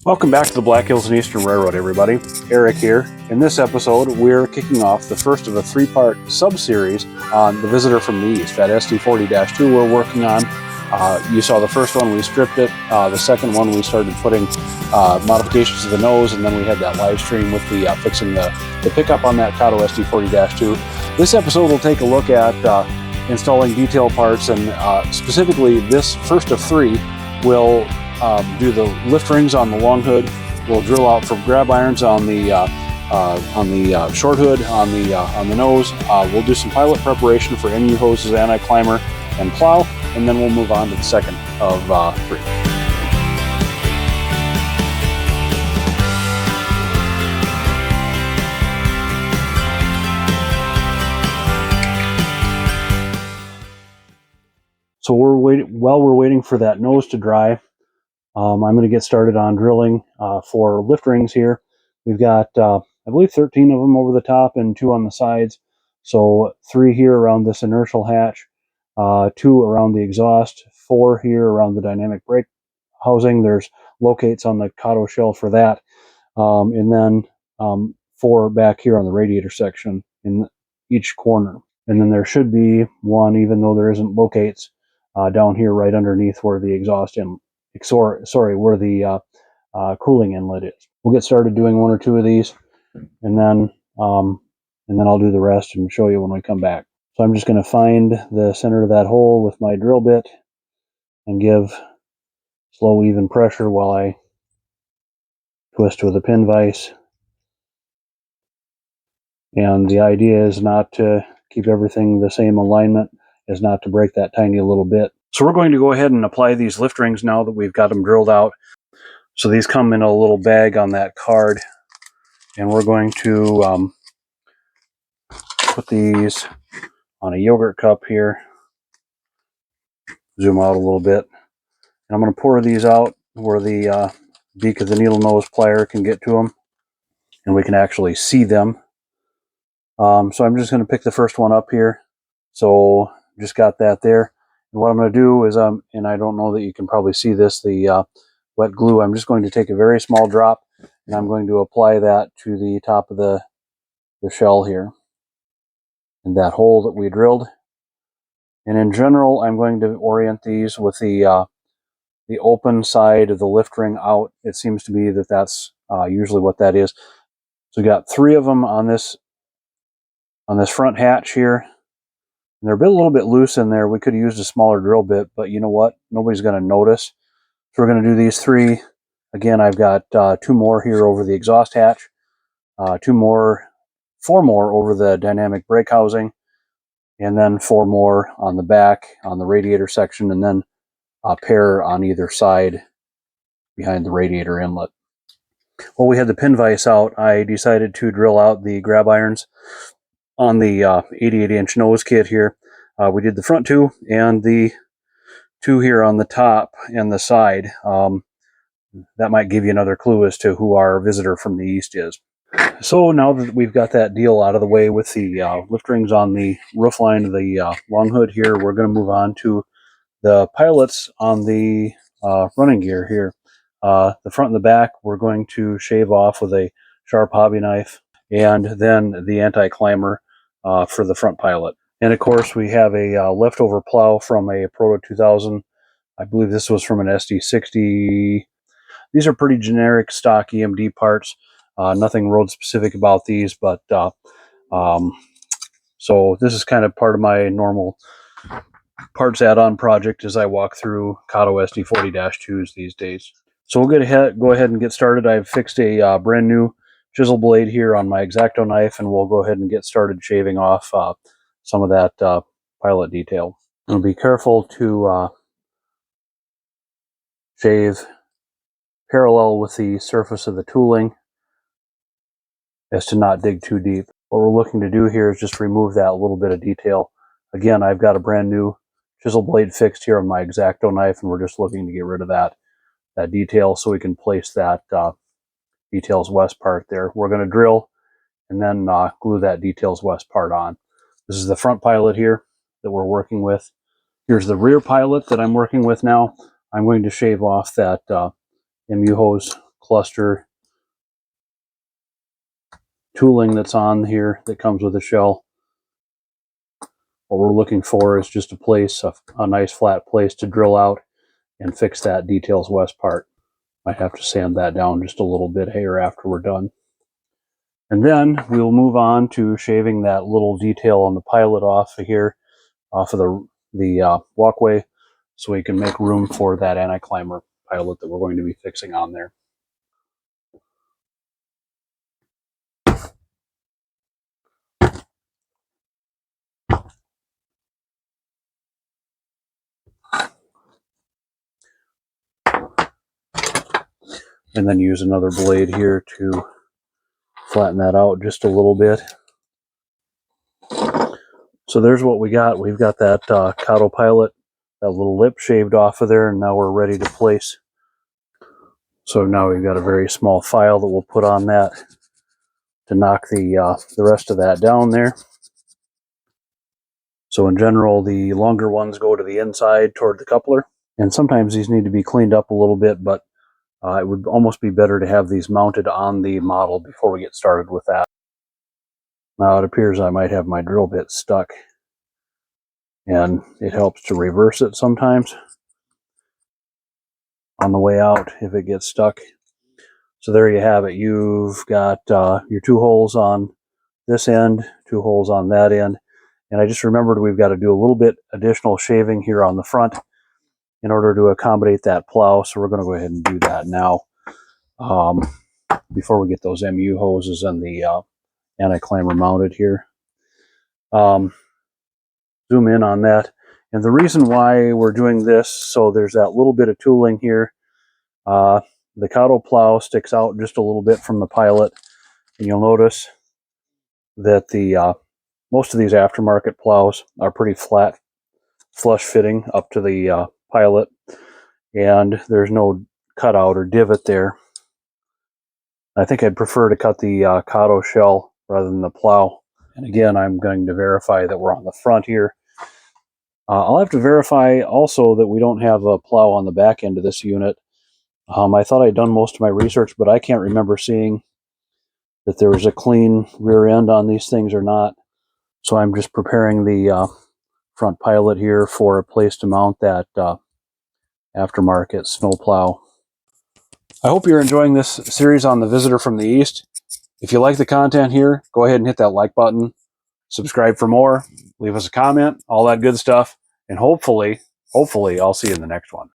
Welcome back to the Black Hills and Eastern Railroad, everybody. Eric here. In this episode, we're kicking off the first of a three-part sub-series on the Visitor from the East, that SD40-2 we're working on. You saw the first one, we stripped it. The second one, we started putting modifications to the nose, and then we had that live stream with the fixing the pickup on that Kato SD40-2. This episode will take a look at installing detail parts, and specifically this first of three will do the lift rings on the long hood. We'll drill out for grab irons on the short hood, on the nose. We'll do some pilot preparation for NU hoses, anticlimber, and plow, and then we'll move on to the second of three. So while we're waiting for that nose to dry, I'm going to get started on drilling for lift rings here. We've got, I believe, 13 of them over the top and 2 on the sides. So 3 here around this inertial hatch, 2 around the exhaust, 4 here around the dynamic brake housing. There's locates on the Kato shell for that. And then 4 back here on the radiator section in each corner. And then there should be 1, even though there isn't locates, down here right underneath where the exhaust and where the cooling inlet is. We'll get started doing 1 or 2 of these, and then I'll do the rest and show you when we come back. So I'm just going to find the center of that hole with my drill bit and give slow, even pressure while I twist with a pin vise. And the idea is not to keep everything the same alignment, is not to break that tiny little bit. So we're going to go ahead and apply these lift rings now that we've got them drilled out. So these come in a little bag on that card, and we're going to put these on a yogurt cup here. Zoom out a little bit. And I'm going to pour these out where the beak of the needle nose plier can get to them, and we can actually see them. So I'm just going to pick the first one up here. So just got that there. And what I'm going to do is, and I don't know that you can probably see this, the wet glue, I'm just going to take a very small drop, and I'm going to apply that to the top of the shell here, in that hole that we drilled. And in general, I'm going to orient these with the open side of the lift ring out. It seems to be that that's usually what that is. So we got 3 of them on this front hatch here. And they're a little bit loose in there. We could have used a smaller drill bit, but you know what? Nobody's going to notice. So we're going to do these 3. Again, I've got 2 more here over the exhaust hatch, 4 more over the dynamic brake housing, and then 4 more on the back on the radiator section, and then a pair on either side behind the radiator inlet. While we had the pin vise out, I decided to drill out the grab irons on the 88-inch nose kit here. We did the front 2 and the 2 here on the top and the side. That might give you another clue as to who our visitor from the east is. So now that we've got that deal out of the way with the lift rings on the roof line of the long hood here, we're going to move on to the pilots on the running gear here. The front and the back we're going to shave off with a sharp hobby knife, and then the anti-climber for the front pilot. And of course we have a leftover plow from a Proto 2000. I believe this was from an SD60. These are pretty generic stock EMD parts. Nothing road specific about these, but so this is kind of part of my normal parts add-on project as I walk through Kato SD40-2s these days. So we'll go ahead and get started. I've fixed a brand new chisel blade here on my X-Acto knife, and we'll go ahead and get started shaving off some of that pilot detail. And be careful to shave parallel with the surface of the tooling as to not dig too deep. What we're looking to do here is just remove that little bit of detail. Again, I've got a brand new chisel blade fixed here on my X-Acto knife, and we're just looking to get rid of that detail so we can place that details west part there. We're going to drill and then glue that details west part on. This is the front pilot here that we're working with. Here's the rear pilot that I'm working with now. I'm going to shave off that MU hose cluster tooling that's on here that comes with the shell. What we're looking for is just a place, a nice flat place to drill out and fix that details west part. Might have to sand that down just a little bit here after we're done. And then we'll move on to shaving that little detail on the pilot off of here, off of the walkway, so we can make room for that anticlimber pilot that we're going to be fixing on there. And then use another blade here to flatten that out just a little bit. So there's what we got. We've got that Kato pilot, that little lip shaved off of there, and now we're ready to place. So now we've got a very small file that we'll put on that to knock the rest of that down there. So in general, the longer ones go to the inside toward the coupler, and sometimes these need to be cleaned up a little bit, but it would almost be better to have these mounted on the model before we get started with that. Now it appears I might have my drill bit stuck, and it helps to reverse it sometimes on the way out if it gets stuck. So there you have it. You've got your 2 holes on this end, 2 holes on that end. And I just remembered we've got to do a little bit additional shaving here on the front in order to accommodate that plow. So we're going to go ahead and do that now before we get those MU hoses and the anticlimber mounted here. Zoom in on that. And the reason why we're doing this, so there's that little bit of tooling here. The Kato plow sticks out just a little bit from the pilot, and you'll notice that the most of these aftermarket plows are pretty flat, flush fitting up to the pilot, and there's no cutout or divot there. I think I'd prefer to cut the Kato shell rather than the plow. And again, I'm going to verify that we're on the front here. I'll have to verify also that we don't have a plow on the back end of this unit. I thought I'd done most of my research, but I can't remember seeing that there was a clean rear end on these things or not. So I'm just preparing the front pilot here for a place to mount that aftermarket snowplow. I hope you're enjoying this series on the Visitor from the East. If you like the content here, go ahead and hit that like button, subscribe for more, leave us a comment, all that good stuff, and hopefully I'll see you in the next one.